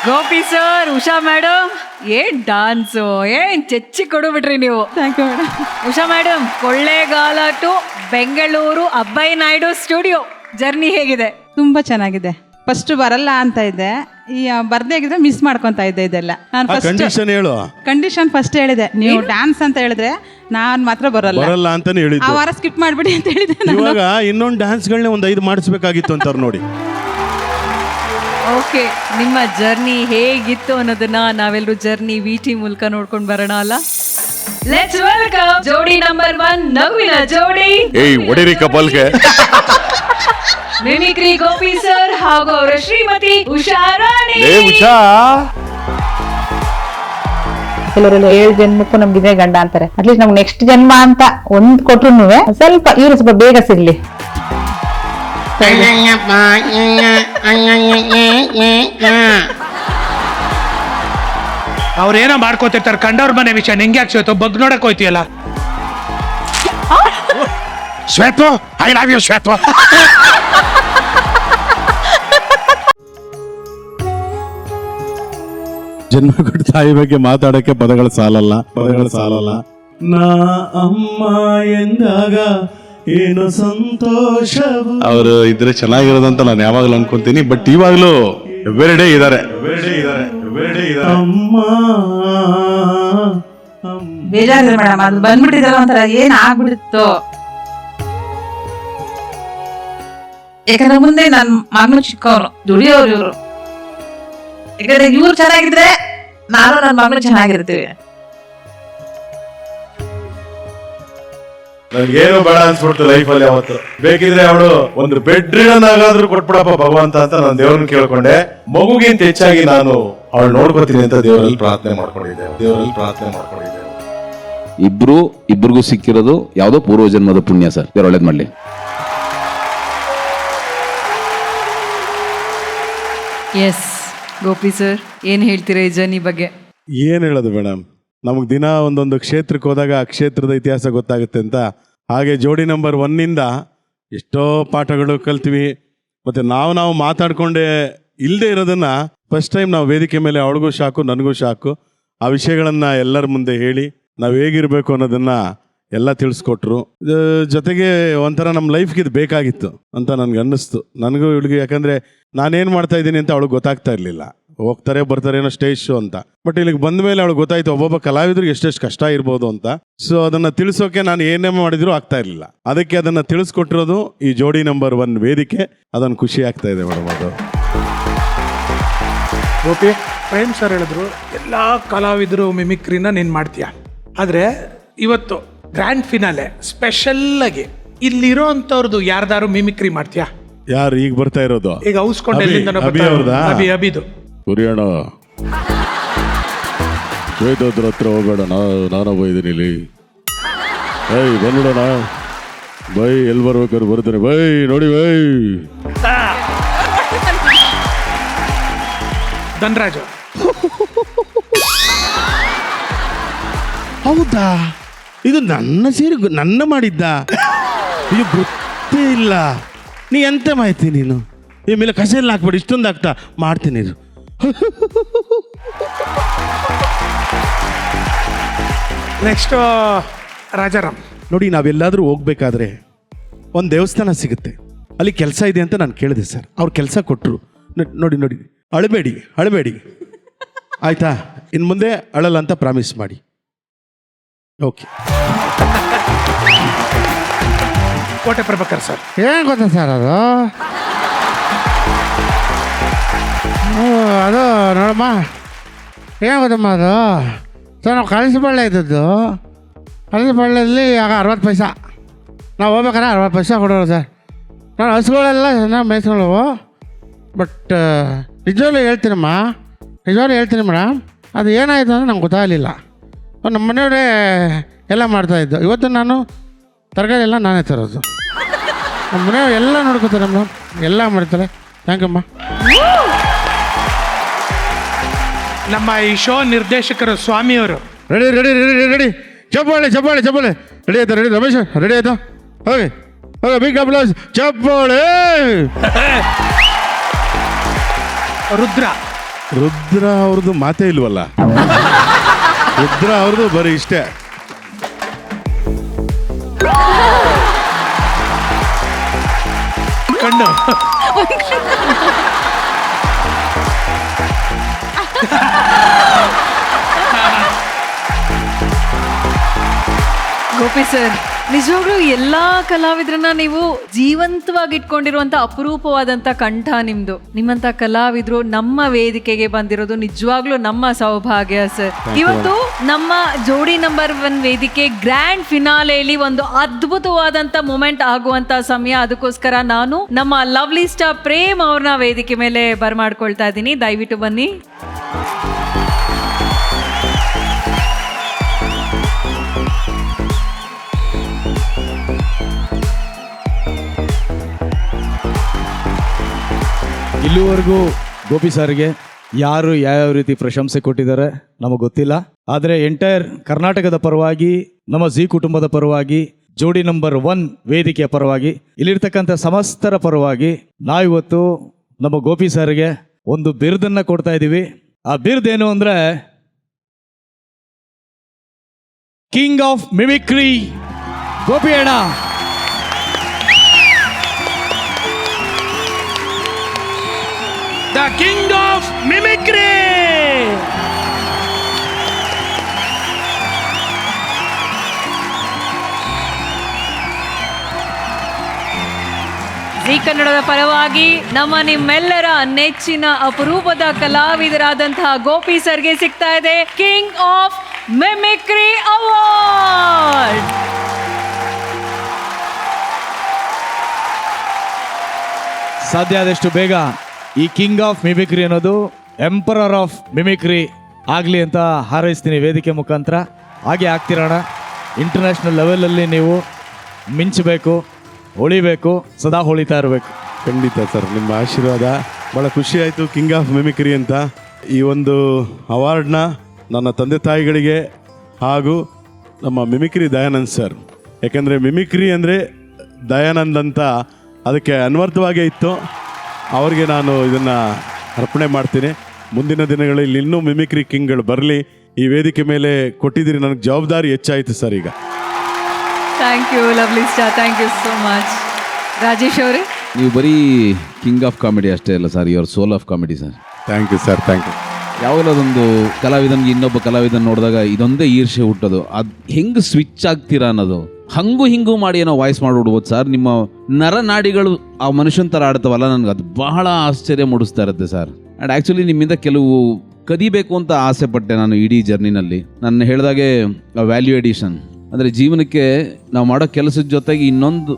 Gopi sir, Usha madam, ಏನ್ dance, ಏನ್ ಚೆಚ್ಚಿ ಕೊಡುಬಿಟ್ರಿ ನೀವು. Thank you madam. Usha madam, Kollegal to Bengaluru Abbayi Naidu studio journey ಹೇಗಿದೆ? ತುಂಬಾ ಚೆನ್ನಾಗಿದೆ. ಫಸ್ಟ್ ಬರಲ್ಲ ಅಂತ ಇದ್ದೆ, ಈ ಬರ್ದೇ ಆಗಿದ್ರೆ ಮಿಸ್ ಮಾಡ್ಕೊಂತ ಇದ್ದೆ ಇದೆಲ್ಲ. ನಾನು ಕಂಡೀಷನ್ ಫಸ್ಟ್ ಹೇಳಿದೆ, ನೀವು ಡ್ಯಾನ್ಸ್ ಅಂತ ಹೇಳಿದ್ರೆ ನಾನ್ ಮಾತ್ರ ಬರಲ್ಲ ಅಂತಾನೆ ಹೇಳಿದ್ದೆ. ಆ ವಾರ ಸ್ಕಿಪ್ ಮಾಡ್ಬಿಡಿ ಅಂತ ಹೇಳಿದೆ. ಇವಾಗ ಇನ್ನೊಂದು ಡ್ಯಾನ್ಸ್ಗಳನ್ನ ಒಂದು 5 ಮಾಡಿಸ್ಬೇಕಾಗಿತ್ತು ಅಂತಾರೆ ನೋಡಿ. ಓಕೆ, ನಿಮ್ಮ ಜರ್ನಿ ಹೇಗಿತ್ತು ಅನ್ನೋದನ್ನ ನಾವೆಲ್ಲರೂ ಜರ್ನಿ ವಿಟಿ ಮೂಲಕ ನೋಡ್ಕೊಂಡು ಬರೋಣ ಅಲ್ಲ. ಲೆಟ್ಸ್ ವೆಲ್ಕಮ್ ಜೋಡಿ ನಂಬರ್ 1, ನಗುವಿನ ಜೋಡಿ. ಒಡಿರಿ ಕಪಲ್ಗೆ ಮಿಮಿಕ್ರಿ ಗೋಪಿ ಸರ್ ಹಾಗೂ ಅವರ ಶ್ರೀಮತಿ ಉಷಾ ರಾಣಿ. ಉಷಾ, ಕೆಲವರೆಲ್ಲ 7 ಜನ್ಮಕ್ಕೂ ನಮ್ಗೆ ಇದೇ ಗಂಡ ಅಂತಾರೆ. ಅಟ್ಲೀಸ್ಟ್ ನಮ್ಗೆ ನೆಕ್ಸ್ಟ್ ಜನ್ಮ ಅಂತ ಒಂದ್ ಕೊಟ್ರು ಸ್ವಲ್ಪ ಇವ್ರು ಸ್ವಲ್ಪ ಬೇಗ ಸಿಗ್ಲಿ. ಅವ್ರೇನೋ ಮಾಡ್ಕೋತಿರ್ತಾರೆ, ಕಂಡವ್ರ ಮನೆ ವಿಷಯ ನಿಂಗೆ ಯಾಕೆ ಶ್ವೇತ ಬಗ್ ನೋಡಕ್ ಹೋಯ್ತಿಯಲ್ಲ. ಶ್ವೇತ, ಐ ಲವ್ ಯು ಶ್ವೇತ. ಜನ್ಮ ಕೊಟ್ಟ ತಾಯಿ ಬಗ್ಗೆ ಮಾತಾಡಕ್ಕೆ ಪದಗಳು ಸಾಲಲ್ಲ. ನಾ ಅಮ್ಮ ಎಂದಾಗ ಏನು ಸಂತೋಷವು. ಅವರು ಇದ್ರೆ ಚೆನ್ನಾಗಿರೋದಂತ ನಾನು ಯಾವಾಗಲೂ ಅನ್ಕೊಂತೀನಿ. ಬಟ್ ಇವಾಗಲೂ ಎವ್ರಿ ಡೇ ಇದಾರೆ. ಅಮ್ಮ ಬೇಜಾರಿದೆ ಮೇಡಮ್, ಅದು ಬಂದ್ಬಿಟ್ಟಿದಲ್ಲ ಒಂಥರ ಏನ್ ಆಗ್ಬಿಡಿತ್ತು. ಯಾಕಂದ್ರೆ ಮುಂದೆ ನನ್ ಮಗನು ಚಿಕ್ಕವ್ರು, ದುಡಿಯೋರು ಇವ್ರು. ಯಾಕಂದ್ರೆ ಇವ್ರು ಚೆನ್ನಾಗಿದ್ರೆ ನಾನು ನನ್ನ ಮಗನು ಚೆನ್ನಾಗಿರ್ತೀವಿ. ನನ್ಗೇನು ಬೇಡ ಅನ್ಸ್ಬಿಡ್ತು ಲೈಫಲ್ಲಿ. ಅವತ್ತು ಬೇಕಿದ್ರೆ ಅವಳು ಒಂದು ಬೆಡ್ ರಿಡನ್ನಾಗಾದ್ರೂ ಕೊಟ್ಬಿಡಪ್ಪ ಭಗವಂತ ಅಂತ ನಾನು ದೇವ್ರನ್ನ ಕೇಳ್ಕೊಂಡೆ. ಮಗುಗಿಂತ ಹೆಚ್ಚಾಗಿ ನಾನು ಅವಳು ನೋಡ್ಕೋತೀನಿ ಅಂತ ದೇವರಲ್ಲಿ ಪ್ರಾರ್ಥನೆ ಮಾಡ್ಕೊಂಡಿದ್ದೆ. ಇಬ್ರಿಗೂ ಸಿಕ್ಕಿರೋದು ಯಾವುದೋ ಪೂರ್ವ ಜನ್ಮದ ಪುಣ್ಯ ಸರ್. ದೇವ್ರ ಒಳ್ಳೇದ್ ಮಾಡ್ಲಿ. ಎಸ್ ಗೋಪಿ ಸರ್, ಏನ್ ಹೇಳ್ತೀರಾ ಈ ಜರ್ನಿ ಬಗ್ಗೆ? ಏನ್ ಹೇಳೋದು ಮೇಡಮ್, ನಮಗೆ ದಿನ ಒಂದೊಂದು ಕ್ಷೇತ್ರಕ್ಕೆ ಹೋದಾಗ ಆ ಕ್ಷೇತ್ರದ ಇತಿಹಾಸ ಗೊತ್ತಾಗುತ್ತೆ ಅಂತ. ಹಾಗೆ ಜೋಡಿ ನಂಬರ್ 1 ಎಷ್ಟೋ ಪಾಠಗಳು ಕಲ್ತೀವಿ. ಮತ್ತು ನಾವು ಮಾತಾಡ್ಕೊಂಡೆ ಇಲ್ಲದೆ ಇರೋದನ್ನು ಫಸ್ಟ್ ಟೈಮ್ ನಾವು ವೇದಿಕೆ ಮೇಲೆ ಅವಳಿಗೂ ಶಾಕು, ನನಗೂ ಶಾಕು. ಆ ವಿಷಯಗಳನ್ನು ಎಲ್ಲರ ಮುಂದೆ ಹೇಳಿ ನಾವು ಹೇಗಿರಬೇಕು ಅನ್ನೋದನ್ನು ಎಲ್ಲ ತಿಳಿಸ್ಕೊಟ್ರು. ಜೊತೆಗೆ ಒಂಥರ ನಮ್ಮ ಲೈಫ್ಗೆ ಇದು ಬೇಕಾಗಿತ್ತು ಅಂತ ನನಗೆ ಅನ್ನಿಸ್ತು. ನನಗೂ ಇವಳಿಗೆ, ಯಾಕಂದರೆ ನಾನೇನು ಮಾಡ್ತಾ ಇದ್ದೀನಿ ಅಂತ ಅವಳಿಗೆ ಗೊತ್ತಾಗ್ತಾ ಇರಲಿಲ್ಲ. ಹೋಗ್ತಾರೆ ಬರ್ತಾರೆ ಏನೋ ಸ್ಟೇಜ್ ಶೋ ಅಂತ. ಬಟ್ ಇಲ್ಲಿಗೆ ಬಂದ ಮೇಲೆ ಅವಳು ಗೊತ್ತಾಯ್ತು ಒಬ್ಬೊಬ್ಬ ಕಲಾವಿದ್ರಿಗೆ ಎಷ್ಟೆಷ್ಟು ಕಷ್ಟ ಇರ್ಬೋದು ಅಂತ. ಸೊ ಅದನ್ನು ತಿಳಿಸೋಕೆ ನಾನು ಏನೇ ಮಾಡಿದ್ರು ಆಗ್ತಾ ಇರಲಿಲ್ಲ. ಅದಕ್ಕೆ ಅದನ್ನು ತಿಳಿಸ್ಕೊಟ್ಟಿರೋದು ಈ ಜೋಡಿ ನಂಬರ್ 1 ವೇದಿಕೆ. ಅದನ್ನು ಖುಷಿ ಆಗ್ತಾ ಇದೆ ಮೇಡಮ್. ಅದು ಗೋಪಿ, ಪ್ರೇಮ್ ಸರ್ ಹೇಳಿದ್ರು ಎಲ್ಲ ಕಲಾವಿದರು ಮಿಮಿಕ್ರಿನ ನೀನು ಮಾಡ್ತೀಯ. ಆದರೆ ಇವತ್ತು ಗ್ರ್ಯಾಂಡ್ ಫಿನಾಲೆ ಸ್ಪೆಷಲ್ ಆಗಿ ಇಲ್ಲಿರೋ ಅಂಥವ್ರದ್ದು ಯಾರ್ದಾರು ಮಿಮಿಕ್ರಿ ಮಾಡ್ತೀಯಾ? ಯಾರು ಈಗ ಬರ್ತಾ ಇರೋದು? ಈಗ ಔಸ್ಕೊಂಡು ಎಲ್ಲಿಂದ ಅಭಿದು ಕುರಿಯೋಣ ಶ್ವೇತೋದ್ರ ಹತ್ರ ಹೋಗೋಣ. ನಾನು ಬೈದೀನಿ ಇಲ್ಲಿ. ಬಂದ್ಬಿಡೋಣ ಬೈ. ಎಲ್ಲಿ ಬರ್ಬೇಕಾದ್ರು ಬರ್ತೀನಿ ಬೈ. ನೋಡಿ ಬೈ. ಧನ್ರಾಜು, ಹೌದಾ? ಇದು ನನ್ನ ಸೇರಿ ನನ್ನ ಮಾಡಿದ್ದ? ಇದು ಗೊತ್ತೇ ಇಲ್ಲ. ನೀ ಎಂತ ಮಾಹಿತಿ ನೀನು? ಈ ಮೇಲೆ ಕಸೆಲ್ಲ ಹಾಕ್ಬೇಡಿ, ಇಷ್ಟೊಂದು ಆಗ್ತಾ ಮಾಡ್ತೀನಿ ಇದು. ನೆಕ್ಸ್ಟ್ ರಾಜಾರಾಮ್. ನೋಡಿ, ನಾವೆಲ್ಲಾದರೂ ಹೋಗ್ಬೇಕಾದ್ರೆ ಒಂದು ದೇವಸ್ಥಾನ ಸಿಗುತ್ತೆ, ಅಲ್ಲಿ ಕೆಲಸ ಇದೆ ಅಂತ ನಾನು ಕೇಳಿದೆ ಸರ್. ಅವ್ರು ಕೆಲಸ ಕೊಟ್ಟರು. ನೋಡಿ ಅಳಬೇಡಿ ಆಯ್ತಾ? ಇನ್ನು ಮುಂದೆ ಅಳಲ್ಲ ಅಂತ ಪ್ರಾಮಿಸ್ ಮಾಡಿ. ಓಕೆ. ಕೋಟೆ ಪ್ರಭಾಕರ್ ಸರ್. ಏನು ಗೊತ್ತಾ ಸರ್, ಅದು ನೋಡಮ್ಮ, ಏನು ಗೊತ್ತಮ್ಮ, ಅದು ಸರ್ ನಾವು ಕಳಿಸಿಬಳ್ಳೆ ಇದ್ದದ್ದು. ಕಳಿಸಿಬಳ್ಳೆಯಲ್ಲಿ ಆಗ 60 ಪೈಸಾ. ನಾವು ಹೋಗ್ಬೇಕಾದ್ರೆ 60 ಪೈಸಾ ಕೊಡೋರು ಸರ್. ನಾನು ಹಸುಗಳೆಲ್ಲ ಚೆನ್ನಾಗಿ ಮೇಯಿಸ್ಕೊಳ್ಳವು. ಬಟ್ ನಿಜವಾಗ್ಲೂ ಹೇಳ್ತೀನಿ ಮೇಡಮ್, ಅದು ಏನಾಯಿತು ಅಂದರೆ ನಂಗೆ ಗೊತ್ತಾಗಲಿಲ್ಲ. ನಮ್ಮ ಮನೆಯವರೇ ಎಲ್ಲ ಮಾಡ್ತಾಯಿದ್ದು. ಇವತ್ತು ನಾನು ತರಕಾರಿ ಎಲ್ಲ ನಾನೇ ತರೋದು. ನಮ್ಮ ಮನೆಯವ್ರು ಎಲ್ಲ ನೋಡ್ಕೋತಾರೆ ಮೇಡಮ್, ಎಲ್ಲ ಮಾಡ್ತಾರೆ. ಥ್ಯಾಂಕ್ ಯು ಅಮ್ಮ. ನಮ್ಮ ಈ ಶೋ ನಿರ್ದೇಶಕರು ಸ್ವಾಮಿಯವರು. ರೆಡಿ ಚಪ್ಪಾಳೆ ರೆಡಿ ಆಯ್ತಾ? ರೆಡಿ ರಮೇಶ್, ರೆಡಿ ಆಯ್ತಾ? ಓಕೆ ಬಿಗ್ ಅಪ್ಲಾಸ್, ಚಪ್ಪಾಳೆ. ರುದ್ರ ರುದ್ರ ಅವ್ರದ್ದು ಮಾತೇ ಇಲ್ವಲ್ಲ. ರುದ್ರ ಅವ್ರದ್ದು ಬರೀ ಇಷ್ಟೇ. ಕಣ್ಣು ಗೋಪಿ ಸರ್, ನಿಜವಾಗ್ಲೂ ಎಲ್ಲಾ ಕಲಾವಿದ್ರನ್ನ ನೀವು ಜೀವಂತವಾಗಿ ಇಟ್ಕೊಂಡಿರುವಂತ ಅಪರೂಪವಾದಂತ ಕಂಠ ನಿಮ್ದು. ನಿಮ್ಮಂತ ಕಲಾವಿದ್ರು ನಮ್ಮ ವೇದಿಕೆಗೆ ಬಂದಿರೋದು ನಿಜವಾಗ್ಲೂ ನಮ್ಮ ಸೌಭಾಗ್ಯ ಸರ್. ಇವತ್ತು ನಮ್ಮ ಜೋಡಿ ನಂಬರ್ 1 ವೇದಿಕೆ ಗ್ರ್ಯಾಂಡ್ ಫಿನಾಲೆಯಲ್ಲಿ ಒಂದು ಅದ್ಭುತವಾದಂತ ಮೂಮೆಂಟ್ ಆಗುವಂತ ಸಮಯ. ಅದಕ್ಕೋಸ್ಕರ ನಾನು ನಮ್ಮ ಲವ್ಲಿ ಸ್ಟಾರ್ ಪ್ರೇಮ್ ಅವ್ರನ್ನ ವೇದಿಕೆ ಮೇಲೆ ಬರ್ಮಾಡ್ಕೊಳ್ತಾ ಇದ್ದೀನಿ. ದಯವಿಟ್ಟು ಬನ್ನಿ. ಇಲ್ಲಿವರೆಗೂ ಗೋಪಿ ಸರ್ಗೆ ಯಾರು ಯಾವ್ಯಾವ ರೀತಿ ಪ್ರಶಂಸೆ ಕೊಟ್ಟಿದ್ದಾರೆ ನಮಗೆ ಗೊತ್ತಿಲ್ಲ. ಆದರೆ ಎಂಟೈರ್ ಕರ್ನಾಟಕದ ಪರವಾಗಿ, ನಮ್ಮ ಜಿ ಕುಟುಂಬದ ಪರವಾಗಿ, ಜೋಡಿ ನಂಬರ್ 1 ವೇದಿಕೆಯ ಪರವಾಗಿ, ಇಲ್ಲಿರ್ತಕ್ಕಂಥ ಸಮಸ್ತರ ಪರವಾಗಿ ನಾವಿವತ್ತು ನಮ್ಮ ಗೋಪಿ ಸರ್ಗೆ ಒಂದು ಬಿರುದನ್ನು ಕೊಡ್ತಾ ಇದ್ದೀವಿ. ಆ ಬಿರುದೇನು ಅಂದರೆ ಕಿಂಗ್ ಆಫ್ ಮಿಮಿಕ್ರಿ ಗೋಪಿ ಅಣ್ಣ. The King of Mimicry. G ಕನ್ನಡದ ಪರವಾಗಿ ನಿಮ್ಮೆಲ್ಲರ ನೆಚ್ಚಿನ ಅಪರೂಪದ ಕಲಾವಿದರಾದಂತಹ ಗೋಪಿ ಸರ್ಗೆ ಸಿಗ್ತಾ ಇದೆ ಕಿಂಗ್ ಆಫ್ ಮಿಮಿಕ್ರಿ ಅವಾರ್ಡ್. ಸಾಧ್ಯ ಆದಷ್ಟು ಬೇಗ ಈ ಕಿಂಗ್ ಆಫ್ ಮಿಮಿಕ್ರಿ ಅನ್ನೋದು ಎಂಪರರ್ ಆಫ್ ಮಿಮಿಕ್ರಿ ಆಗಲಿ ಅಂತ ಹಾರೈಸ್ತೀನಿ ವೇದಿಕೆ ಮುಖಾಂತರ. ಹಾಗೆ ಆಗ್ತಿರೋಣ. ಇಂಟರ್ನ್ಯಾಷನಲ್ ಲೆವೆಲಲ್ಲಿ ನೀವು ಮಿಂಚಬೇಕು, ಹೊಳಿಬೇಕು, ಸದಾ ಹೊಳಿತಾ ಇರಬೇಕು. ಖಂಡಿತ ಸರ್, ನಿಮ್ಮ ಆಶೀರ್ವಾದ ಭಾಳ ಖುಷಿ ಆಯಿತು. ಕಿಂಗ್ ಆಫ್ ಮಿಮಿಕ್ರಿ ಅಂತ ಈ ಒಂದು ಅವಾರ್ಡ್ನ ನನ್ನ ತಂದೆ ತಾಯಿಗಳಿಗೆ ಹಾಗೂ ನಮ್ಮ ಮಿಮಿಕ್ರಿ ದಯಾನಂದ್ ಸರ್, ಯಾಕೆಂದರೆ ಮಿಮಿಕ್ರಿ ಅಂದರೆ ದಯಾನಂದ್ ಅಂತ ಅದಕ್ಕೆ ಅನ್ವರ್ಥವಾಗೇ ಇತ್ತು. ಅವ್ರಿಗೆ ನಾನು ಇದನ್ನು ಅರ್ಪಣೆ ಮಾಡ್ತೀನಿ. ಮುಂದಿನ ದಿನಗಳಲ್ಲಿ ಇನ್ನೂ ಮಿಮಿಕ್ರಿ ಕಿಂಗ್ಗಳು ಬರಲಿ. ಈ ವೇದಿಕೆ ಮೇಲೆ ಕೊಟ್ಟಿದ್ದೀರಿ, ನನಗೆ ಜವಾಬ್ದಾರಿ ಹೆಚ್ಚಾಯಿತು ಸರ್ ಈಗ. Thank you lovely star, thank you so much. Rajesh ಅವರೇ, ನೀವು ಬರೀ ಕಿಂಗ್ ಆಫ್ ಕಾಮಿಡಿ ಅಷ್ಟೇ ಅಲ್ಲ sir, your soul of comedy sir. Thank you sir, thank you. ಯಾವಾಗಲೊಂದು ಕಲಾವಿದನಿಗೆ ಇನ್ನೊಬ್ಬ ಕಲಾವಿದನ ನೋಡಿದಾಗ ಇದೊಂದೇ ಈರ್ಷೆ ಹುಟ್ಟೋದು. ಅದು ಹೆಂಗೆ ಸ್ವಿಚ್ ಆಗ್ತೀರಾ ಅನ್ನೋದು. ಹಂಗೂ ಹಿಂಗೂ ಮಾಡಿ ಏನೋ ವಾಯ್ಸ್ ಮಾಡಿಬಿಡ್ಬೋದು ಸರ್. ನಿಮ್ಮ ನರನಾಡಿಗಳು ಆ ಮನುಷ್ಯನ ಥರ ಆಡ್ತಾವಲ್ಲ, ನನಗೆ ಅದು ಬಹಳ ಆಶ್ಚರ್ಯ ಮೂಡಿಸ್ತಾ ಇರುತ್ತೆ ಸರ್. ಆ್ಯಂಡ್ ಆ್ಯಕ್ಚುಲಿ ನಿಮ್ಮಿಂದ ಕೆಲವು ಕದಿಬೇಕು ಅಂತ ಆಸೆ ಪಟ್ಟೆ ನಾನು ಇಡೀ ಜರ್ನಿನಲ್ಲಿ. ನಾನು ಹೇಳಿದಾಗೆ ವ್ಯಾಲ್ಯೂ ಎಡಿಷನ್ ಅಂದರೆ ಜೀವನಕ್ಕೆ ನಾವು ಮಾಡೋ ಕೆಲಸದ ಜೊತೆಗೆ ಇನ್ನೊಂದು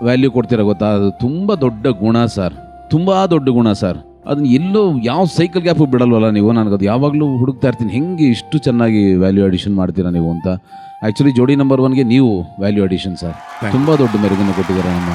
ವ್ಯಾಲ್ಯೂ ಕೊಡ್ತೀರ ಗೊತ್ತಾ, ಅದು ತುಂಬ ದೊಡ್ಡ ಗುಣ ಸರ್, ತುಂಬ ದೊಡ್ಡ ಗುಣ ಸರ್. ಅದನ್ನ ಎಲ್ಲೋ ಯಾವ ಸೈಕಲ್ ಗ್ಯಾಪು ಬಿಡಲ್ವಲ್ಲ ನೀವು. ನನಗದು ಯಾವಾಗಲೂ ಹುಡುಕ್ತಾ ಇರ್ತೀನಿ, ಹೆಂಗೆ ಇಷ್ಟು ಚೆನ್ನಾಗಿ ವ್ಯಾಲ್ಯೂ ಅಡಿಷನ್ ಮಾಡ್ತೀರಾ ನೀವು ಅಂತ. ಆ್ಯಕ್ಚುಲಿ ಜೋಡಿ ನಂಬರ್ 1ಗೆ ನೀವು ವ್ಯಾಲ್ಯೂ ಅಡಿಷನ್ ಸರ್. ತುಂಬ ದೊಡ್ಡ ಮೆರುಗನ್ನು ಕೊಟ್ಟಿದ್ದಾರೆ ನಮ್ಮ